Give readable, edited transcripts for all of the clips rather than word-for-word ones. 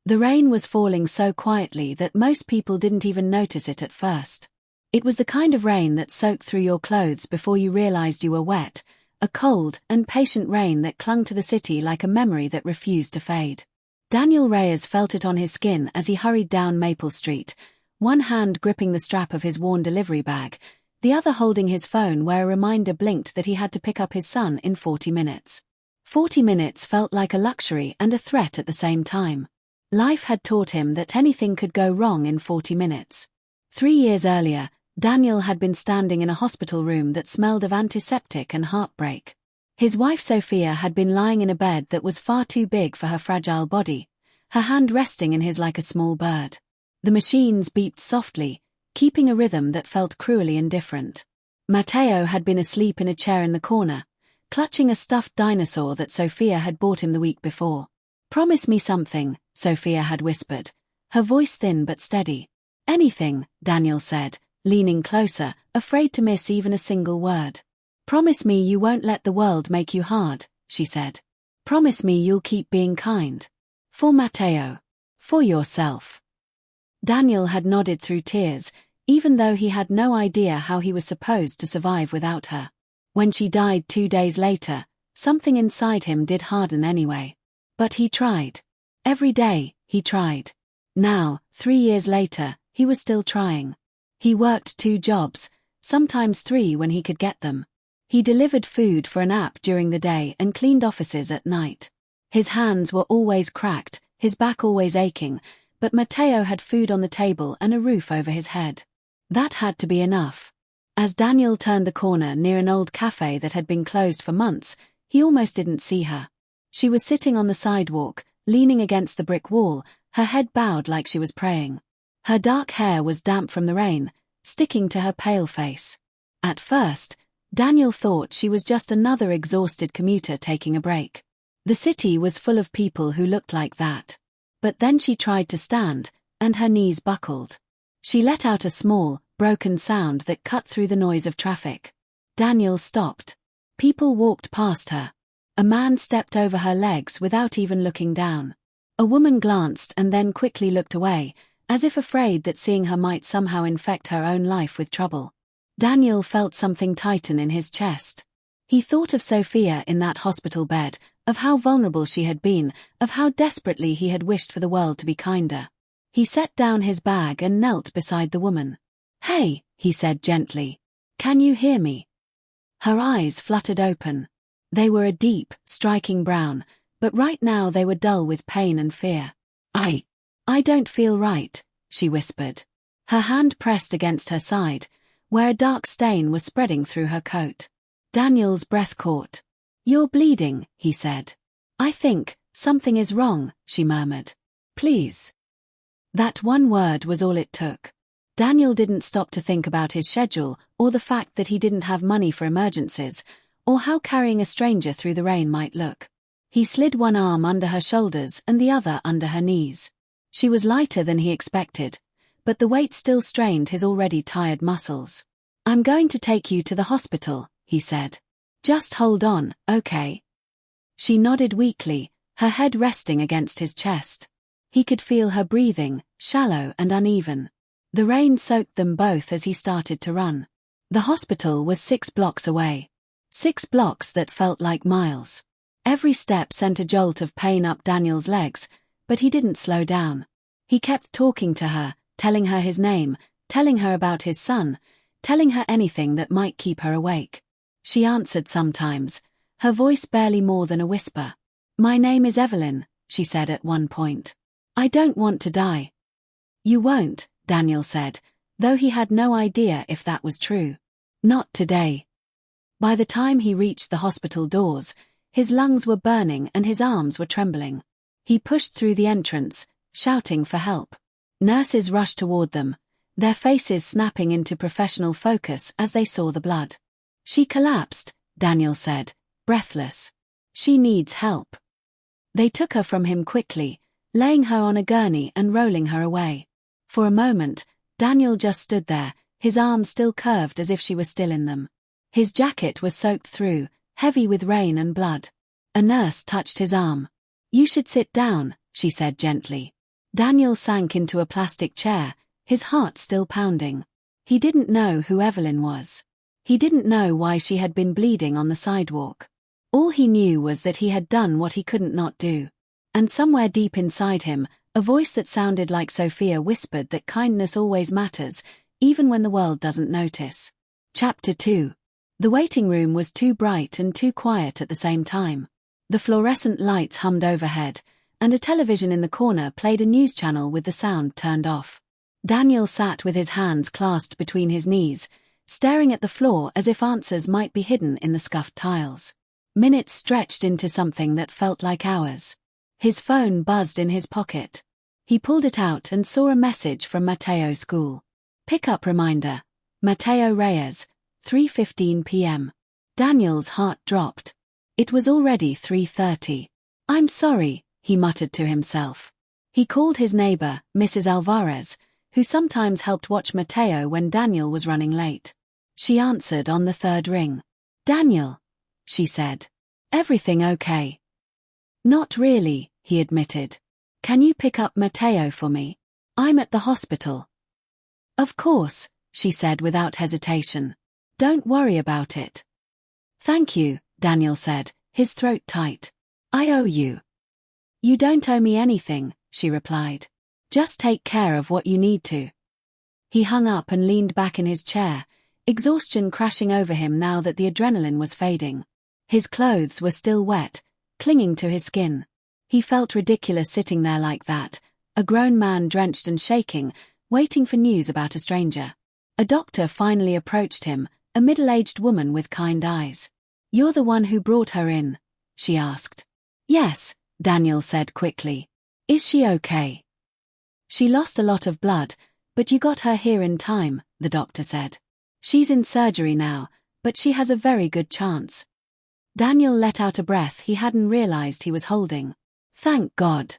The rain was falling so quietly that most people didn't even notice it at first. It was the kind of rain that soaked through your clothes before you realized you were wet, a cold and patient rain that clung to the city like a memory that refused to fade. Daniel Reyes felt it on his skin as he hurried down Maple Street, one hand gripping the strap of his worn delivery bag, the other holding his phone where a reminder blinked that he had to pick up his son in 40 minutes. 40 minutes felt like a luxury and a threat at the same time. Life had taught him that anything could go wrong in 40 minutes. 3 years earlier, Daniel had been standing in a hospital room that smelled of antiseptic and heartbreak. His wife Sophia had been lying in a bed that was far too big for her fragile body, her hand resting in his like a small bird. The machines beeped softly, keeping a rhythm that felt cruelly indifferent. Mateo had been asleep in a chair in the corner, clutching a stuffed dinosaur that Sophia had bought him the week before. "Promise me something," Sophia had whispered, her voice thin but steady. "Anything," Daniel said, leaning closer, afraid to miss even a single word. "Promise me you won't let the world make you hard," she said. "Promise me you'll keep being kind. For Mateo. For yourself." Daniel had nodded through tears, even though he had no idea how he was supposed to survive without her. When she died 2 days later, something inside him did harden anyway. But he tried. Every day, he tried. Now, 3 years later, he was still trying. He worked 2 jobs, sometimes 3 when he could get them. He delivered food for an app during the day and cleaned offices at night. His hands were always cracked, his back always aching, but Mateo had food on the table and a roof over his head. That had to be enough. As Daniel turned the corner near an old cafe that had been closed for months, he almost didn't see her. She was sitting on the sidewalk, leaning against the brick wall, her head bowed like she was praying. Her dark hair was damp from the rain, sticking to her pale face. At first, Daniel thought she was just another exhausted commuter taking a break. The city was full of people who looked like that. But then she tried to stand, and her knees buckled. She let out a small, broken sound that cut through the noise of traffic. Daniel stopped. People walked past her. A man stepped over her legs without even looking down. A woman glanced and then quickly looked away, as if afraid that seeing her might somehow infect her own life with trouble. Daniel felt something tighten in his chest. He thought of Sophia in that hospital bed, of how vulnerable she had been, of how desperately he had wished for the world to be kinder. He set down his bag and knelt beside the woman. "Hey," he said gently. "Can you hear me?" Her eyes fluttered open. They were a deep, striking brown, but right now they were dull with pain and fear. I don't feel right," she whispered. Her hand pressed against her side, where a dark stain was spreading through her coat. Daniel's breath caught. "You're bleeding," he said. "I think something is wrong," she murmured. "Please." That one word was all it took. Daniel didn't stop to think about his schedule, or the fact that he didn't have money for emergencies, or how carrying a stranger through the rain might look. He slid one arm under her shoulders and the other under her knees. She was lighter than he expected, but the weight still strained his already tired muscles. "I'm going to take you to the hospital," he said. "Just hold on, okay?" She nodded weakly, her head resting against his chest. He could feel her breathing, shallow and uneven. The rain soaked them both as he started to run. The hospital was 6 blocks away. 6 blocks that felt like miles. Every step sent a jolt of pain up Daniel's legs, but he didn't slow down. He kept talking to her, telling her his name, telling her about his son, telling her anything that might keep her awake. She answered sometimes, her voice barely more than a whisper. "My name is Evelyn," she said at one point. "I don't want to die." "You won't," Daniel said, though he had no idea if that was true. "Not today." By the time he reached the hospital doors, his lungs were burning and his arms were trembling. He pushed through the entrance, shouting for help. Nurses rushed toward them, their faces snapping into professional focus as they saw the blood. "She collapsed," Daniel said, breathless. "She needs help." They took her from him quickly, laying her on a gurney and rolling her away. For a moment, Daniel just stood there, his arms still curved as if she was still in them. His jacket was soaked through, heavy with rain and blood. A nurse touched his arm. "You should sit down," she said gently. Daniel sank into a plastic chair, his heart still pounding. He didn't know who Evelyn was. He didn't know why she had been bleeding on the sidewalk. All he knew was that he had done what he couldn't not do. And somewhere deep inside him, a voice that sounded like Sophia whispered that kindness always matters, even when the world doesn't notice. Chapter 2. The waiting room was too bright and too quiet at the same time. The fluorescent lights hummed overhead, and a television in the corner played a news channel with the sound turned off. Daniel sat with his hands clasped between his knees, staring at the floor as if answers might be hidden in the scuffed tiles. Minutes stretched into something that felt like hours. His phone buzzed in his pocket. He pulled it out and saw a message from Mateo School. Pick-up reminder. Mateo Reyes, 3:15 p.m. Daniel's heart dropped. It was already 3:30. I'm sorry, he muttered to himself. He called his neighbor, Mrs. Alvarez, who sometimes helped watch Mateo when Daniel was running late. She answered on the third ring. Daniel, she said. Everything okay? Not really, he admitted. Can you pick up Mateo for me? I'm at the hospital. Of course, she said without hesitation. Don't worry about it. Thank you, Daniel said, his throat tight. I owe you. You don't owe me anything, she replied. Just take care of what you need to. He hung up and leaned back in his chair, exhaustion crashing over him now that the adrenaline was fading. His clothes were still wet, clinging to his skin. He felt ridiculous sitting there like that, a grown man drenched and shaking, waiting for news about a stranger. A doctor finally approached him, a middle-aged woman with kind eyes. You're the one who brought her in? She asked. Yes, Daniel said quickly. Is she okay? She lost a lot of blood, but you got her here in time, the doctor said. She's in surgery now, but she has a very good chance. Daniel let out a breath he hadn't realized he was holding. Thank God.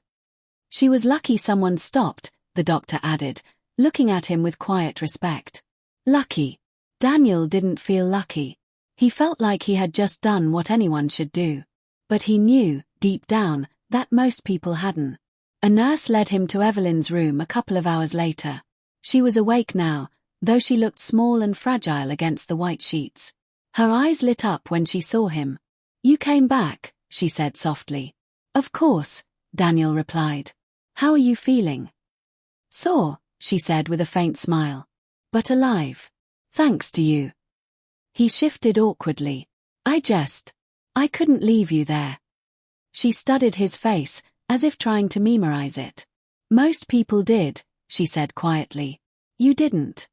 She was lucky someone stopped, the doctor added, looking at him with quiet respect. Lucky. Daniel didn't feel lucky. He felt like he had just done what anyone should do. But he knew, deep down, that most people hadn't. A nurse led him to Evelyn's room a couple of hours later. She was awake now, though she looked small and fragile against the white sheets. Her eyes lit up when she saw him. You came back, she said softly. Of course, Daniel replied. How are you feeling? Sore, she said with a faint smile. But alive. Thanks to you. He shifted awkwardly. I couldn't leave you there. She studied his face, as if trying to memorize it. Most people did, she said quietly. You didn't.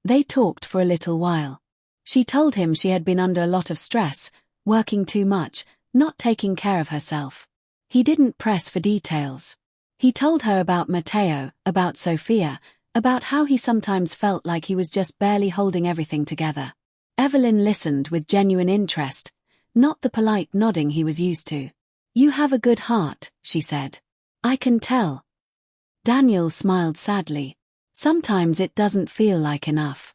They talked for a little while. She told him she had been under a lot of stress, working too much, not taking care of herself. He didn't press for details. He told her about Mateo, about Sophia, about how he sometimes felt like he was just barely holding everything together. Evelyn listened with genuine interest, not the polite nodding he was used to. You have a good heart, she said. I can tell. Daniel smiled sadly. Sometimes it doesn't feel like enough.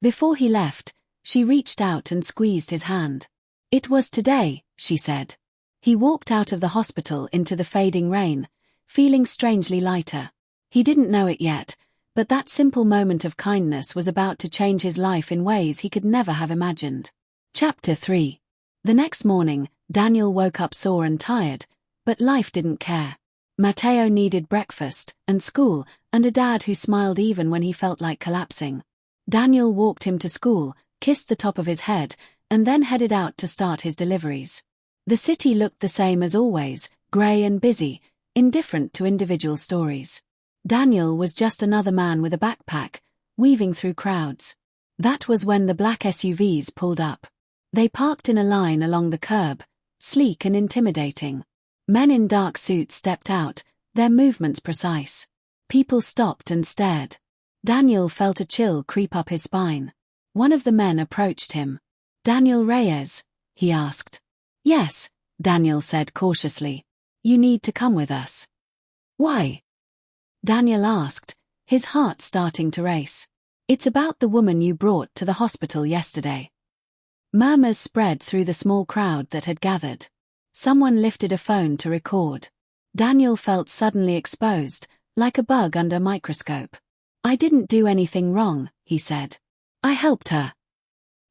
Before he left, she reached out and squeezed his hand. It was today, she said. He walked out of the hospital into the fading rain, feeling strangely lighter. He didn't know it yet, but that simple moment of kindness was about to change his life in ways he could never have imagined. Chapter 3. The next morning, Daniel woke up sore and tired, but life didn't care. Mateo needed breakfast, and school, and a dad who smiled even when he felt like collapsing. Daniel walked him to school, kissed the top of his head, and then headed out to start his deliveries. The city looked the same as always, grey and busy, indifferent to individual stories. Daniel was just another man with a backpack, weaving through crowds. That was when the black SUVs pulled up. They parked in a line along the curb, sleek and intimidating. Men in dark suits stepped out, their movements precise. People stopped and stared. Daniel felt a chill creep up his spine. One of the men approached him. Daniel Reyes? He asked. Yes, Daniel said cautiously. You need to come with us. Why? Daniel asked, his heart starting to race. It's about the woman you brought to the hospital yesterday. Murmurs spread through the small crowd that had gathered. Someone lifted a phone to record. Daniel felt suddenly exposed, like a bug under a microscope. "I didn't do anything wrong," he said. "I helped her."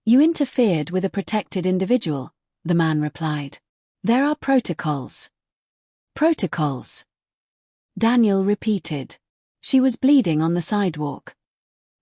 "You interfered with a protected individual," the man replied. "There are protocols." "Protocols?" Daniel repeated. She was bleeding on the sidewalk.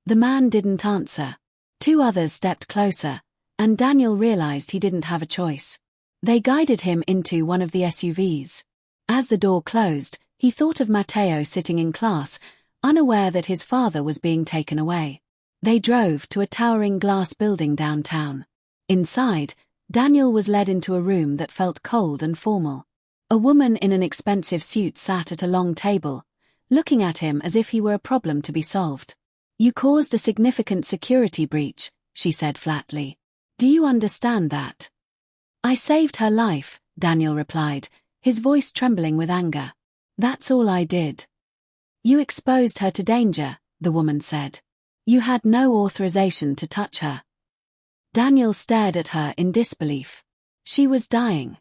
The man didn't answer. Two others stepped closer, and Daniel realized he didn't have a choice. They guided him into one of the SUVs. As the door closed, he thought of Matteo sitting in class, unaware that his father was being taken away. They drove to a towering glass building downtown. Inside, Daniel was led into a room that felt cold and formal. A woman in an expensive suit sat at a long table, looking at him as if he were a problem to be solved. "You caused a significant security breach," she said flatly. "Do you understand that?" "I saved her life," Daniel replied, his voice trembling with anger. "That's all I did." "You exposed her to danger," the woman said. "You had no authorization to touch her." Daniel stared at her in disbelief. She was dying.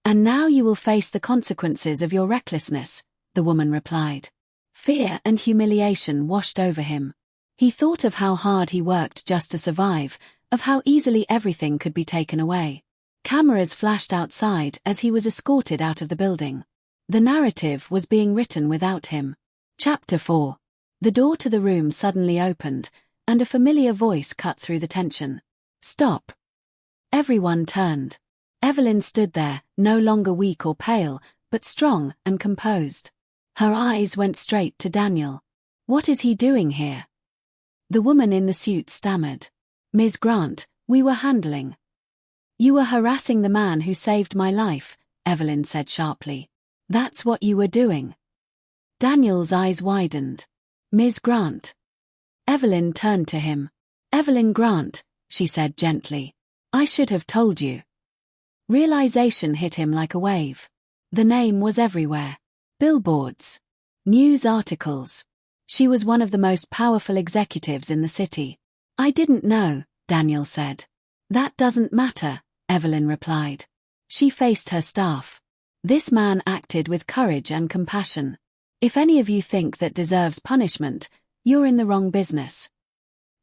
"And now you will face the consequences of your recklessness," the woman replied. Fear and humiliation washed over him. He thought of how hard he worked just to survive, of how easily everything could be taken away. Cameras flashed outside as he was escorted out of the building. The narrative was being written without him. Chapter 4. The door to the room suddenly opened, and a familiar voice cut through the tension. "Stop." Everyone turned. Evelyn stood there, no longer weak or pale, but strong and composed. Her eyes went straight to Daniel. "What is he doing here?" The woman in the suit stammered. "Ms. Grant, we were handling." "You were harassing the man who saved my life," Evelyn said sharply. "That's what you were doing." Daniel's eyes widened. "Ms. Grant." Evelyn turned to him. "Evelyn Grant," she said gently. "I should have told you." Realization hit him like a wave. The name was everywhere. Billboards. News articles. She was one of the most powerful executives in the city. "I didn't know," Daniel said. "That doesn't matter," Evelyn replied. She faced her staff. "This man acted with courage and compassion. If any of you think that deserves punishment, you're in the wrong business."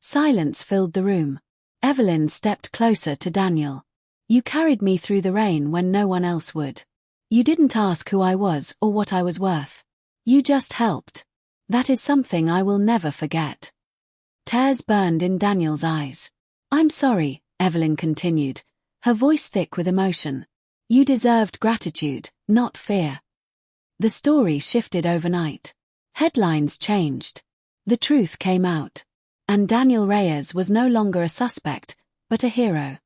Silence filled the room. Evelyn stepped closer to Daniel. "You carried me through the rain when no one else would. You didn't ask who I was or what I was worth. You just helped. That is something I will never forget." Tears burned in Daniel's eyes. "I'm sorry," Evelyn continued, her voice thick with emotion. "You deserved gratitude, not fear." The story shifted overnight. Headlines changed. The truth came out. And Daniel Reyes was no longer a suspect, but a hero.